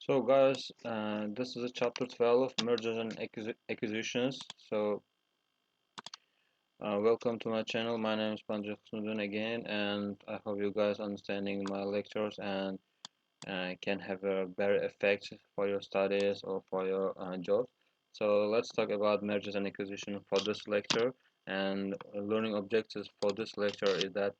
So guys, this is a chapter 12, mergers and acquisitions. Welcome to my channel. My name is Panjat Husnuddin again, and I hope you guys understanding my lectures and can have a better effect for your studies or for your jobs. So let's talk about mergers and acquisition for this lecture. And learning objectives for this lecture is that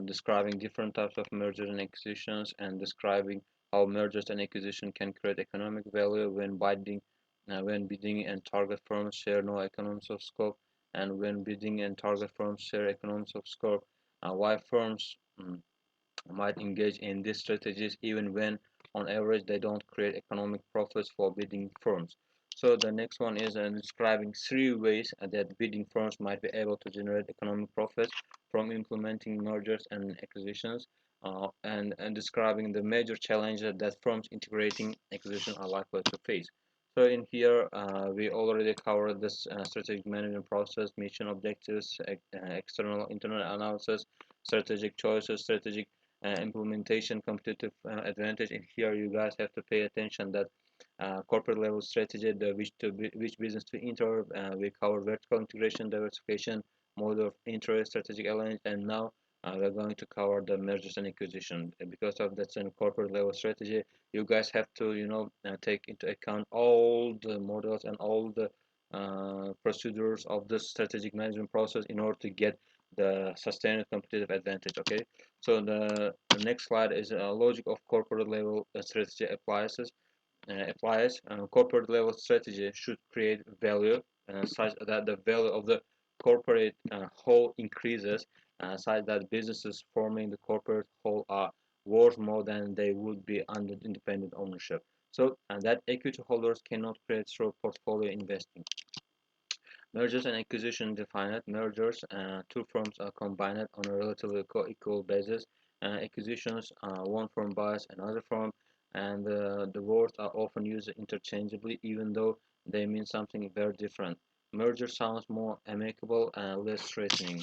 describing different types of mergers and acquisitions and describing how mergers and acquisition can create economic value when bidding and target firms share no economies of scope, and when bidding and target firms share economies of scope, why firms might engage in these strategies even when on average they don't create economic profits for bidding firms. So the next one is describing three ways that bidding firms might be able to generate economic profits from implementing mergers and acquisitions, and describing the major challenges that firms integrating acquisition are likely to face. So in here, we already covered this strategic management process, mission objectives, external internal analysis, strategic choices, strategic implementation, competitive advantage. In here you guys have to pay attention that corporate level strategy, which business to enter. We cover vertical integration, diversification, mode of interest, strategic alliance, and now we're going to cover the mergers and acquisition. Because of that's in corporate level strategy, you guys have to take into account all the models and all the procedures of the strategic management process in order to get the sustained competitive advantage. Okay, so the next slide is a logic of corporate level strategy applies. Corporate level strategy should create value such that the value of the corporate whole increases, such that businesses forming the corporate whole are worth more than they would be under independent ownership. So, and that equity holders cannot create through portfolio investing. Mergers and acquisition defined. Mergers, two firms are combined on a relatively co-equal basis. Acquisitions, one firm buys another firm, and the words are often used interchangeably, even though they mean something very different. Merger sounds more amicable and less threatening.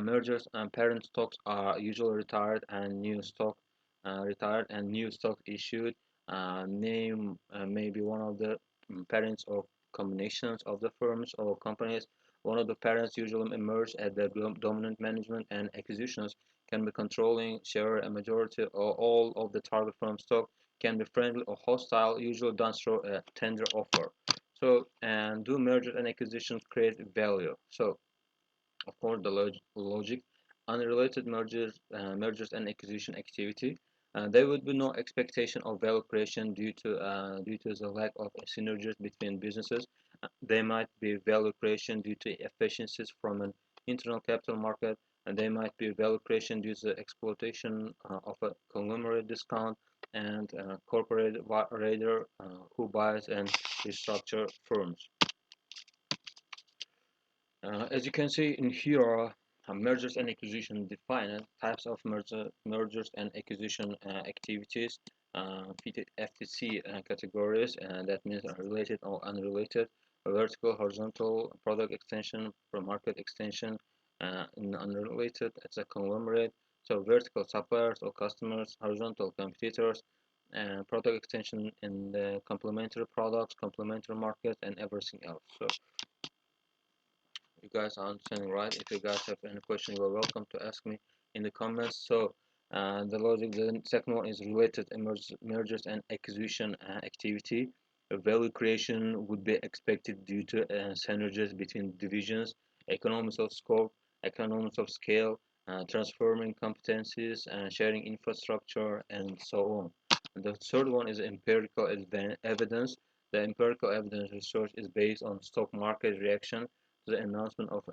Mergers and parent stocks are usually retired and new stock issued. Name may be one of the parents or combinations of the firms or companies. One of the parents usually emerge as the dominant management, and acquisitions can be controlling share a majority or all of the target firm stock, can be friendly or hostile, usually done through a tender offer. So, and do mergers and acquisitions create value? So of course, the logic, unrelated mergers and acquisition activity. There would be no expectation of value creation due to the lack of synergies between businesses. There might be value creation due to efficiencies from an internal capital market, and there might be value creation due to the exploitation of a conglomerate discount and corporate raider who buys and restructure firms. As you can see in here, mergers and acquisition define types of mergers and acquisition activities, FTC categories, and that means related or unrelated, vertical, horizontal, product extension, pro market extension, and unrelated, it's a conglomerate. So vertical suppliers or customers, horizontal competitors, and product extension in the complementary products, complementary market, and everything else. So you guys are understanding, right? If you guys have any question, you are welcome to ask me in the comments. So the logic, the second one is related mergers and acquisition activity. Value creation would be expected due to synergies between divisions, economies of scope, economies of scale, transforming competencies, sharing infrastructure, and so on. And the third one is empirical evidence. The empirical evidence research is based on stock market reaction to the announcement of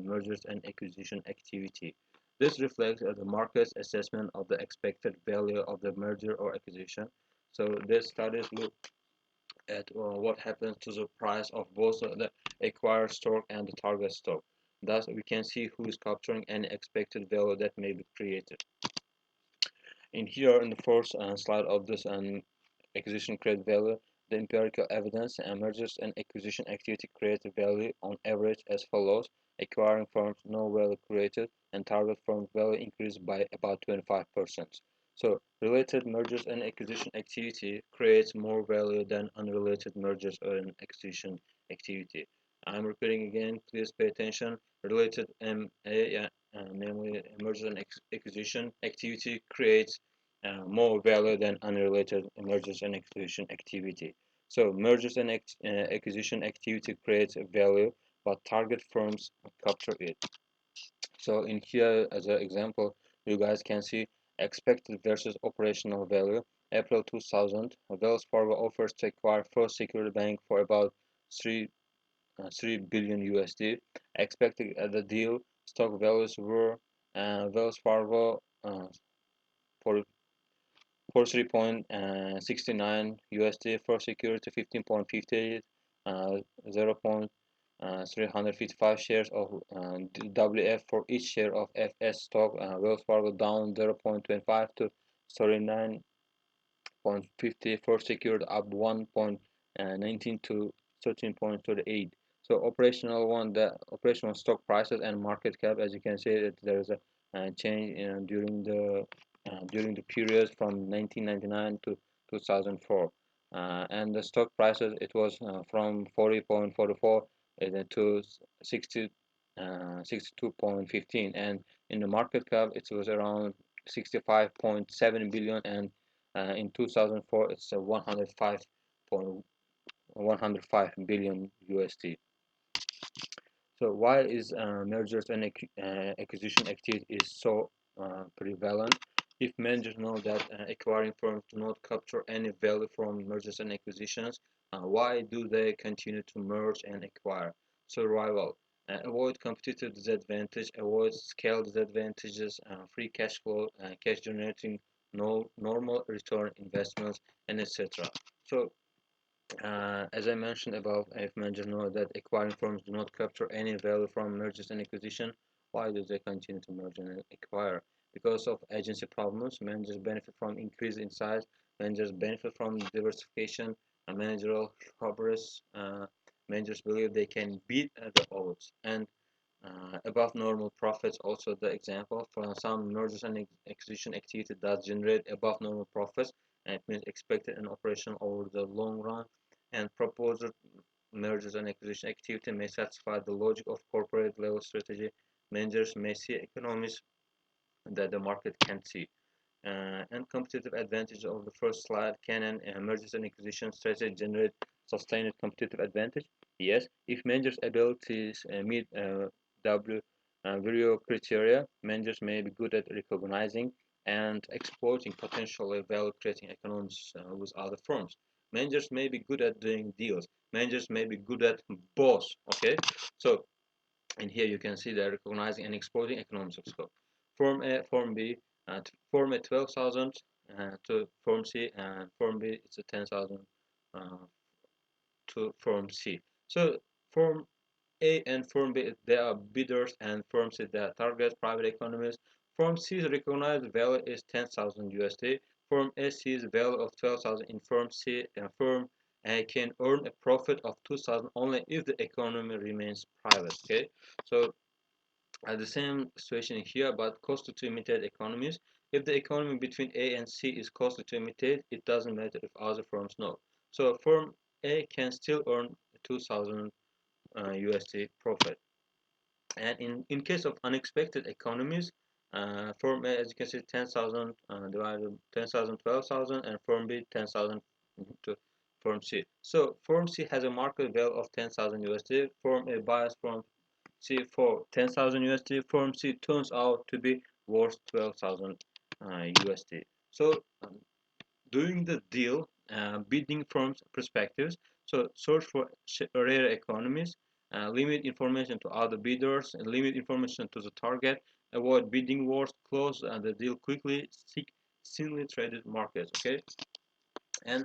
mergers and acquisition activity. This reflects the market's assessment of the expected value of the merger or acquisition. So these studies look at what happens to the price of both the acquired stock and the target stock. Thus, we can see who is capturing any expected value that may be created. In here, in the first slide of this acquisition create value, the empirical evidence and mergers and acquisition activity create value on average as follows. Acquiring firms no value created, and target firm value increased by about 25%. So related mergers and acquisition activity creates more value than unrelated mergers and acquisition activity. I'm repeating again, please pay attention. Related M&A, namely mergers and acquisition activity, creates more value than unrelated mergers and acquisition activity. So mergers and acquisition activity creates value, but target firms capture it. So in here, as an example, you guys can see expected versus operational value. April 2000, Wells Fargo offers to acquire First Security Bank for about 3, 3 billion USD. Expected at the deal, stock values were Wells Fargo for 3.69 USD for security, 15.58, 0.355 shares of WF for each share of FS stock. Wells Fargo down 0.25 to 39.50 for secured, up 1.19 to 13.38. So the operational stock prices and market cap, as you can see, that there is a change during the period from 1999 to 2004. And the stock prices, it was from 40.44 to 62.15, and in the market cap it was around 65.7 billion, and in 2004 it's 105 billion USD. So why is mergers and acquisition activity is so prevalent? If managers know that acquiring firms do not capture any value from mergers and acquisitions, why do they continue to merge and acquire? Survival. Avoid competitive disadvantage, avoid scale disadvantages, free cash flow, cash generating, no normal return investments, and etc. So as I mentioned above, if managers know that acquiring firms do not capture any value from mergers and acquisition, why do they continue to merge and acquire? Because of agency problems, managers benefit from increase in size, managers benefit from diversification, managerial hubris, managers believe they can beat the odds, and above normal profits, also the example for some mergers and acquisition activity does generate above normal profits, and it means expected in operation over the long run, and proposed mergers and acquisition activity may satisfy the logic of corporate level strategy. Managers may see economies that the market can't see. And competitive advantage of the first slide, can an mergers and acquisition strategy generate sustained competitive advantage? Yes, if managers' abilities meet W Virio criteria, managers may be good at recognizing and exploiting potentially value-creating economies with other firms. Managers may be good at doing deals. Managers may be good at both. Okay, so and here you can see they're recognizing and exploiting economies of scope. Form A, Form B, Form A 12,000 to Form C, and Form B it's a 10,000 uh, to Form C. So Form A and Form B, they are bidders, and Form C, they are target private economies. Form C's recognized value is 10,000 USD. Form C's value of 12,000 in Form C, Firm A can earn a profit of 2,000 only if the economy remains private. Okay, so the same situation here, but costly to imitate economies. If the economy between A and C is costly to imitate, it doesn't matter if other firms know. So firm A can still earn 2,000 USD profit. And in case of unexpected economies, firm A, as you can see, 10,000 divided 10,000, 12,000, and firm B 10,000 to firm C. So firm C has a market value of 10,000 USD. Firm A buys from C for 10,000 USD. Firm C turns out to be worth 12,000 USD. So doing the deal, bidding firms perspectives. So search for rare economies, limit information to other bidders, and limit information to the target, avoid bidding wars, close the deal quickly, seek thinly traded markets. Okay, and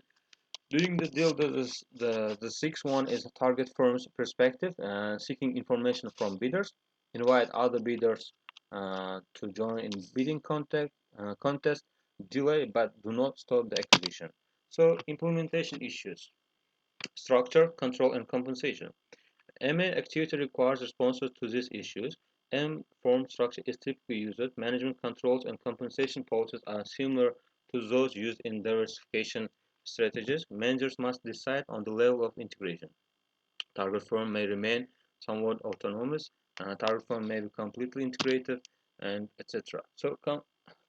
during the deal, the sixth one is a target firm's perspective, seeking information from bidders, invite other bidders to join in bidding contest, delay but do not stop the acquisition. So implementation issues, structure, control, and compensation. M&A activity requires responses to these issues. M form structure is typically used. Management controls and compensation policies are similar to those used in diversification strategies. Managers must decide on the level of integration. Target firm may remain somewhat autonomous, target firm may be completely integrated, and etc. So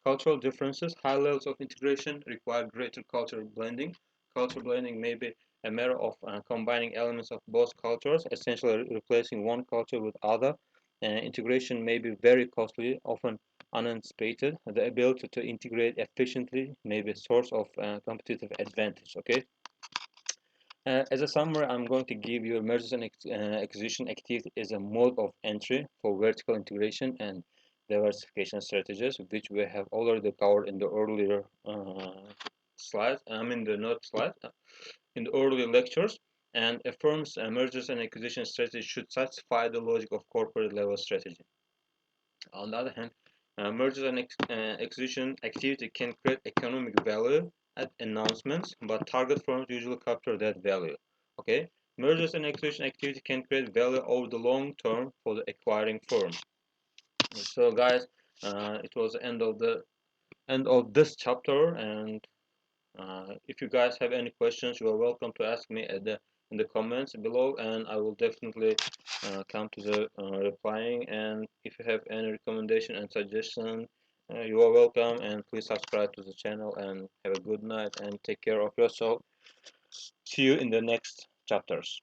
cultural differences, high levels of integration require greater cultural blending. Cultural blending may be a matter of combining elements of both cultures, essentially replacing one culture with other. Integration may be very costly, often unanticipated. The ability to integrate efficiently may be a source of competitive advantage. Okay. As a summary, I'm going to give you mergers and acquisition activity is a mode of entry for vertical integration and diversification strategies, which we have already covered in the earlier slides. I mean the not slide in the earlier lectures. And a firm's mergers and acquisition strategy should satisfy the logic of corporate level strategy. On the other hand, mergers and acquisition activity can create economic value at announcements, but target firms usually capture that value. Okay, mergers and acquisition activity can create value over the long term for the acquiring firm. So, guys, it was the end of this chapter, and if you guys have any questions, you are welcome to ask me at the in the comments below, and I will definitely come to the replying. And if you have any recommendation and suggestion, you are welcome. And please subscribe to the channel. And have a good night and take care of yourself. See you in the next chapters.